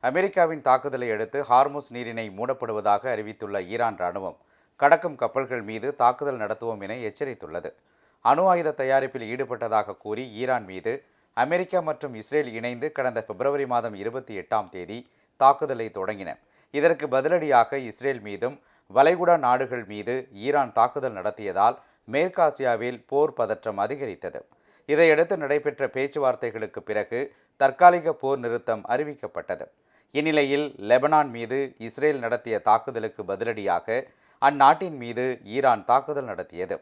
அமெரிக்காவின் தாக்குதலை அடுத்து ஹார்முஸ் நீரிணை மூடப்படுவதாக அறிவித்துள்ள ஈரான் ராணுவம் கடக்கும் கப்பல்கள் மீது தாக்குதல் நடத்துவோம் என எச்சரித்துள்ளது. அணு ஆயுத தயாரிப்பில் ஈடுபட்டதாக கூறி ஈரான் மீது அமெரிக்கா மற்றும் இஸ்ரேல் இணைந்து கடந்த பிப்ரவரி மாதம் 28ஆம் தேதி தாக்குதலை தொடங்கின. இதற்கு பதிலடியாக இஸ்ரேல் மீதும் வளைகுடா நாடுகள் மீது ஈரான் தாக்குதல் நடத்தியதால் மேற்காசியாவில் போர் பதற்றம் அதிகரித்தது. இதையடுத்து நடைபெற்ற பேச்சுவார்த்தைகளுக்கு பிறகு தற்காலிக போர் நிறுத்தம் அறிவிக்கப்பட்டது. இந்நிலையில் லெபனான் மீது இஸ்ரேல் நடத்திய தாக்குதலுக்கு பதிலடியாக அந்நாட்டின் மீது ஈரான் தாக்குதல் நடத்தியது.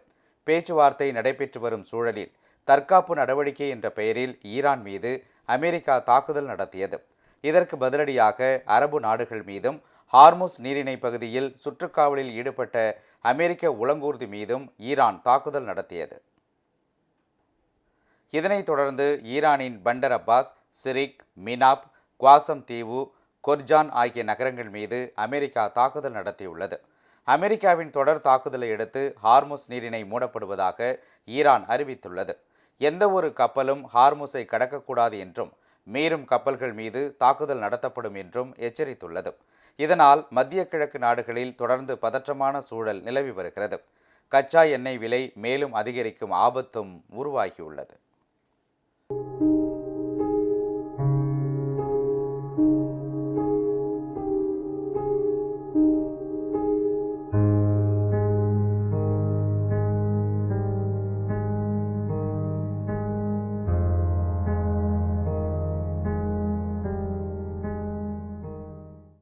பேச்சுவார்த்தை நடைபெற்று வரும் சூழலில் தற்காப்பு நடவடிக்கை என்ற பெயரில் ஈரான் மீது அமெரிக்கா தாக்குதல் நடத்தியது. இதற்கு பதிலடியாக அரபு நாடுகள் மீதும் ஹார்முஸ் நீரிணை பகுதியில் சுற்றுக்காவலில் ஈடுபட்ட அமெரிக்க உளங்கூர்தி மீதும் ஈரான் தாக்குதல் நடத்தியது. இதனைத் தொடர்ந்து ஈரானின் பண்டர் அப்பாஸ், சிரிக், மினாப், குவாசம் தீவு, கொர்ஜான் ஆகிய நகரங்கள் மீது அமெரிக்கா தாக்குதல் நடத்தியுள்ளது. அமெரிக்காவின் தொடர் தாக்குதலை அடுத்து ஹார்முஸ் நீரிணை மூடப்படுவதாக ஈரான் அறிவித்துள்ளது. எந்த ஒரு கப்பலும் ஹார்முஸை கடக்கக்கூடாது என்றும் மீறும் கப்பல்கள் மீது தாக்குதல் நடத்தப்படும் என்றும் எச்சரித்துள்ளது. இதனால் மத்திய கிழக்கு நாடுகளில் தொடர்ந்து பதற்றமான சூழல் நிலவி வருகிறது. கச்சா எண்ணெய் விலை மேலும் அதிகரிக்கும் ஆபத்தும் உருவாகியுள்ளது.